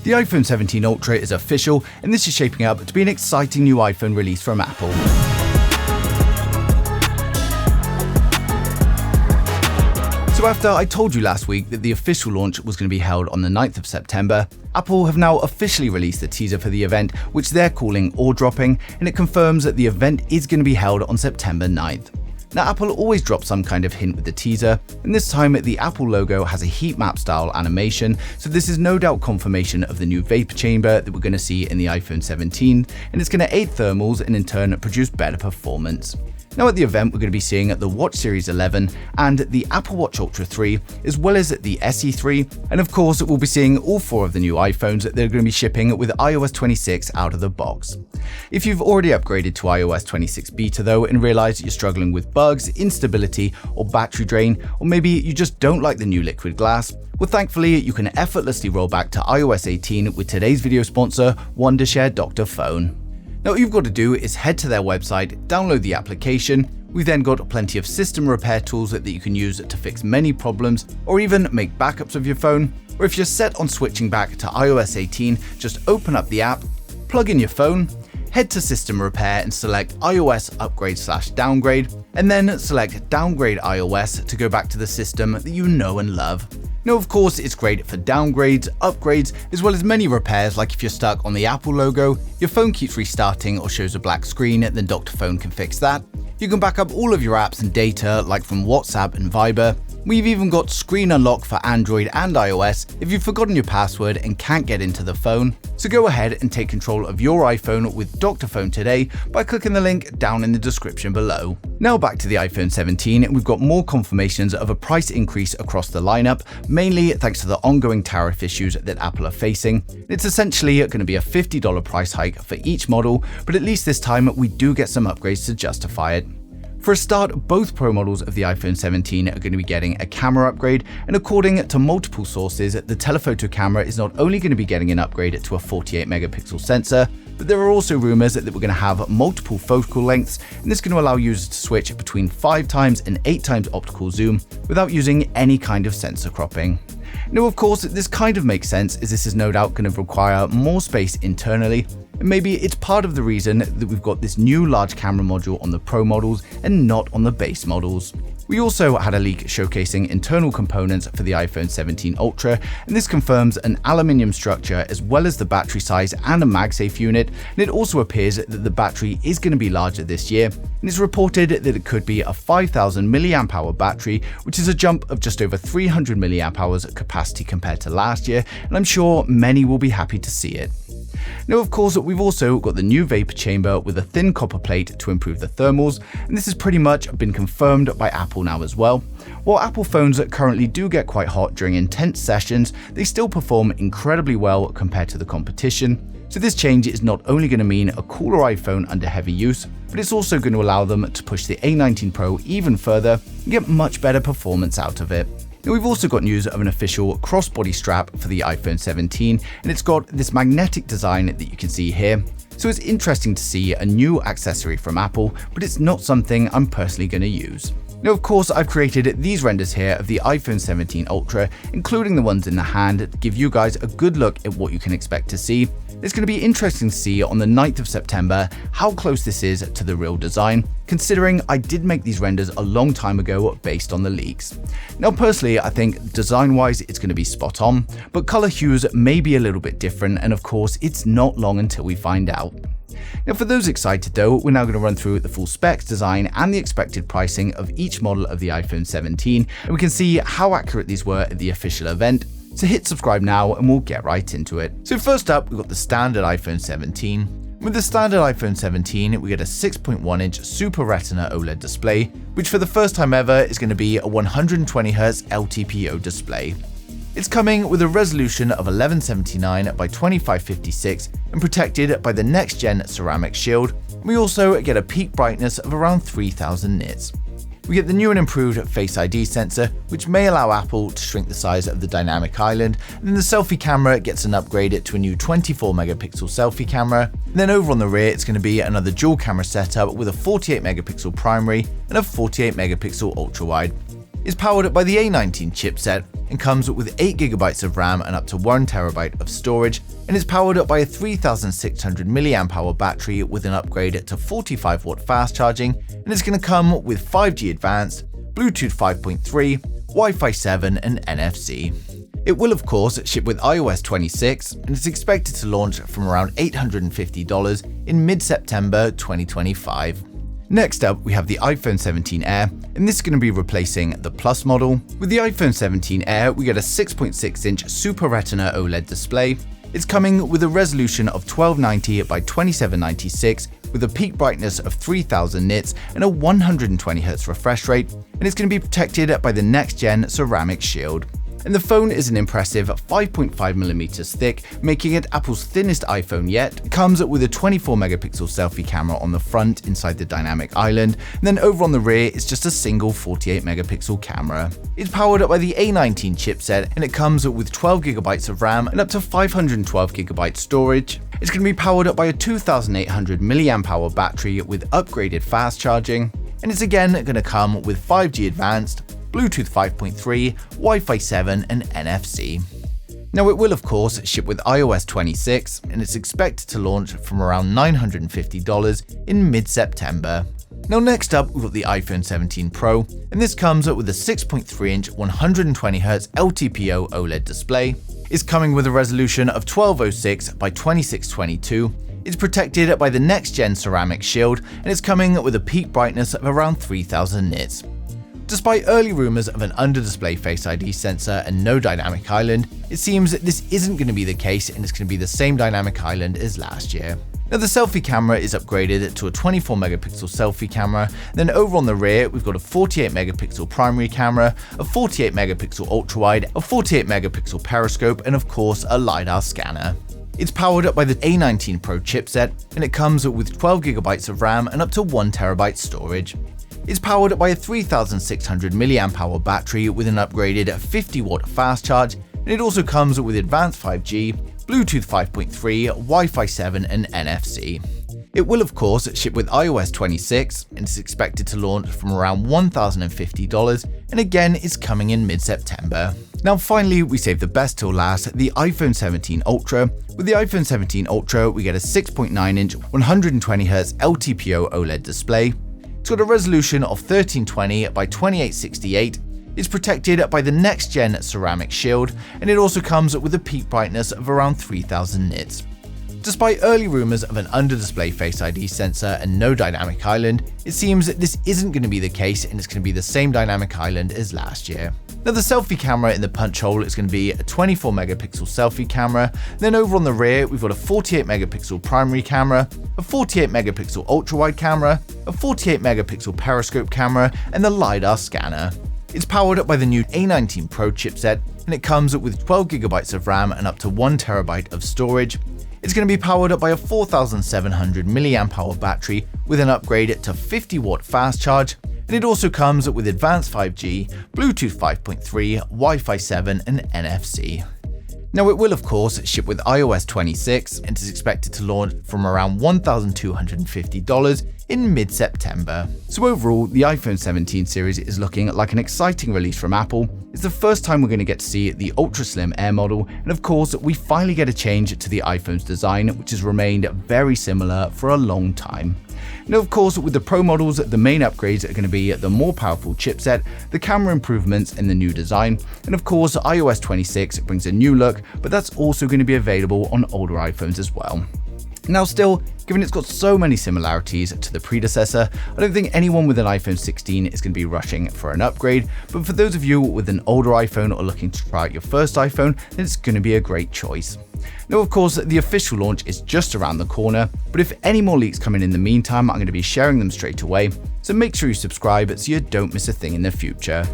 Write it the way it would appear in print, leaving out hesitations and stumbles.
The iPhone 17 Ultra is official, and this is shaping up to be an exciting new iPhone release from Apple. So after I told you last week that the official launch was going to be held on the 9th of September, Apple have now officially released the teaser for the event, which they're calling Ore Dropping, and it confirms that the event is going to be held on September 9th. Now, Apple always drops some kind of hint with the teaser, and this time the Apple logo has a heat map style animation, so this is no doubt confirmation of the new vapor chamber that we're going to see in the iPhone 17, and it's going to aid thermals and in turn produce better performance. Now at the event, we're going to be seeing the Watch Series 11 and the Apple Watch Ultra 3, as well as the SE3, and of course we'll be seeing all 4 of the new iPhones that they're going to be shipping with iOS 26 out of the box. If you've already upgraded to iOS 26 beta though and realize you're struggling with bugs, instability, or battery drain, or maybe you just don't like the new liquid glass, well thankfully you can effortlessly roll back to iOS 18 with today's video sponsor, Wondershare Dr.Fone. Now, what you've got to do is head to their website, download the application. We've then got plenty of system repair tools that you can use to fix many problems or even make backups of your phone. Or if you're set on switching back to iOS 18, just open up the app, plug in your phone, head to system repair and select iOS upgrade/downgrade, and then select downgrade iOS to go back to the system that you know and love. Now, of course, it's great for downgrades, upgrades, as well as many repairs, like if you're stuck on the Apple logo, your phone keeps restarting or shows a black screen, then Dr.Fone can fix that. You can back up all of your apps and data, like from WhatsApp and Viber. We've even got screen unlock for Android and iOS if you've forgotten your password and can't get into the phone. So go ahead and take control of your iPhone with Dr.Fone today by clicking the link down in the description below. Now back to the iPhone 17, we've got more confirmations of a price increase across the lineup, mainly thanks to the ongoing tariff issues that Apple are facing. It's essentially going to be a $50 price hike for each model, but at least this time we do get some upgrades to justify it. For a start, both Pro models of the iPhone 17 are going to be getting a camera upgrade, and according to multiple sources, the telephoto camera is not only going to be getting an upgrade to a 48 megapixel sensor, but there are also rumors that we're going to have multiple focal lengths, and this is going to allow users to switch between 5 times and 8 times optical zoom without using any kind of sensor cropping. Now, of course, this kind of makes sense as this is no doubt going to require more space internally, and maybe it's part of the reason that we've got this new large camera module on the Pro models and not on the base models. We also had a leak showcasing internal components for the iPhone 17 Ultra, and this confirms an aluminium structure as well as the battery size and a MagSafe unit, and it also appears that the battery is going to be larger this year, and it's reported that it could be a 5000 mAh battery, which is a jump of just over 300 mAh capacity compared to last year, and I'm sure many will be happy to see it. Now, of course, we've also got the new vapor chamber with a thin copper plate to improve the thermals, and this has pretty much been confirmed by Apple now as well. While Apple phones currently do get quite hot during intense sessions, they still perform incredibly well compared to the competition. So this change is not only going to mean a cooler iPhone under heavy use, but it's also going to allow them to push the A19 Pro even further and get much better performance out of it. Now, we've also got news of an official crossbody strap for the iPhone 17, and it's got this magnetic design that you can see here. So it's interesting to see a new accessory from Apple, but it's not something I'm personally going to use. Now, of course, I've created these renders here of the iPhone 17 Ultra, including the ones in the hand, to give you guys a good look at what you can expect to see. It's going to be interesting to see on the 9th of September how close this is to the real design, considering I did make these renders a long time ago based on the leaks. Now, personally, I think design-wise it's going to be spot on, but color hues may be a little bit different, and of course, it's not long until we find out. Now, for those excited though, we're now going to run through the full specs, design, and the expected pricing of each model of the iPhone 17, and we can see how accurate these were at the official event. So hit subscribe now and we'll get right into it. So first up, we've got the standard iPhone 17. With the standard iPhone 17, we get a 6.1-inch Super Retina OLED display, which for the first time ever is going to be a 120Hz LTPO display. It's coming with a resolution of 1179 by 2556 and protected by the next-gen ceramic shield. We also get a peak brightness of around 3000 nits. We get the new and improved Face ID sensor, which may allow Apple to shrink the size of the dynamic island, and then the selfie camera gets an upgrade to a new 24 megapixel selfie camera. And then over on the rear, it's going to be another dual camera setup with a 48 megapixel primary and a 48 megapixel ultra wide. is powered by the A19 chipset and comes with 8GB of RAM and up to 1TB of storage, and is powered by a 3600 mAh battery with an upgrade to 45W fast charging, and it's going to come with 5G Advanced, Bluetooth 5.3, Wi-Fi 7 and NFC. It will of course ship with iOS 26 and is expected to launch from around $850 in mid-September 2025. Next up, we have the iPhone 17 Air, and this is going to be replacing the Plus model. With the iPhone 17 Air, we get a 6.6-inch Super Retina OLED display. It's coming with a resolution of 1290 by 2796 with a peak brightness of 3000 nits and a 120Hz refresh rate, and it's going to be protected by the next-gen ceramic shield. And the phone is an impressive 5.5mm thick, making it Apple's thinnest iPhone yet. It comes with a 24-megapixel selfie camera on the front inside the dynamic island, and then over on the rear it's just a single 48-megapixel camera. It's powered by the A19 chipset, and it comes with 12GB of RAM and up to 512GB storage. It's going to be powered by a 2800 mAh battery with upgraded fast charging, and it's again going to come with 5G Advanced, Bluetooth 5.3, Wi-Fi 7 and NFC. Now it will of course ship with iOS 26 and it's expected to launch from around $950 in mid-September. Now next up we've got the iPhone 17 Pro, and this comes with a 6.3-inch 120Hz LTPO OLED display. It's coming with a resolution of 1206 by 2622. It's protected by the next-gen ceramic shield, and it's coming with a peak brightness of around 3000 nits. Despite early rumors of an under-display Face ID sensor and no dynamic island, it seems that this isn't going to be the case and it's going to be the same dynamic island as last year. Now the selfie camera is upgraded to a 24-megapixel selfie camera, then over on the rear we've got a 48-megapixel primary camera, a 48-megapixel ultra-wide, a 48-megapixel periscope and of course a LiDAR scanner. It's powered by the A19 Pro chipset, and it comes with 12GB of RAM and up to 1TB storage. It's powered by a 3600 mAh battery with an upgraded 50W fast charge, and it also comes with advanced 5G, Bluetooth 5.3, Wi-Fi 7 and NFC. It will of course ship with iOS 26 and is expected to launch from around $1050, and again is coming in mid-September. Now finally, we save the best till last, the iPhone 17 Ultra. With the iPhone 17 Ultra, we get a 6.9-inch 120Hz LTPO OLED display. It's got a resolution of 1320 by 2868. It's protected by the next-gen ceramic shield, and it also comes with a peak brightness of around 3000 nits. Despite early rumors of an under-display Face ID sensor and no dynamic island, it seems that this isn't going to be the case and it's going to be the same dynamic island as last year. Now the selfie camera in the punch hole is going to be a 24-megapixel selfie camera, then over on the rear we've got a 48-megapixel primary camera, a 48-megapixel ultra-wide camera, a 48-megapixel periscope camera and the LiDAR scanner. It's powered by the new A19 Pro chipset, and it comes with 12GB of RAM and up to 1TB of storage. It's going to be powered by a 4700 mAh battery with an upgrade to 50W fast charge, and it also comes with advanced 5G, Bluetooth 5.3, Wi-Fi 7 and NFC. Now it will of course ship with iOS 26 and is expected to launch from around $1250 in mid-September. So overall, the iPhone 17 series is looking like an exciting release from Apple. It's the first time we're going to get to see the ultra slim Air model, and of course we finally get a change to the iPhone's design, which has remained very similar for a long time. Now of course with the Pro models, the main upgrades are going to be the more powerful chipset, the camera improvements and the new design, and of course iOS 26 brings a new look, but that's also going to be available on older iPhones as well. Now still, given it's got so many similarities to the predecessor, I don't think anyone with an iPhone 16 is going to be rushing for an upgrade, but for those of you with an older iPhone or looking to try out your first iPhone, then it's going to be a great choice. Now of course, the official launch is just around the corner, but if any more leaks come in the meantime, I'm going to be sharing them straight away, so make sure you subscribe so you don't miss a thing in the future.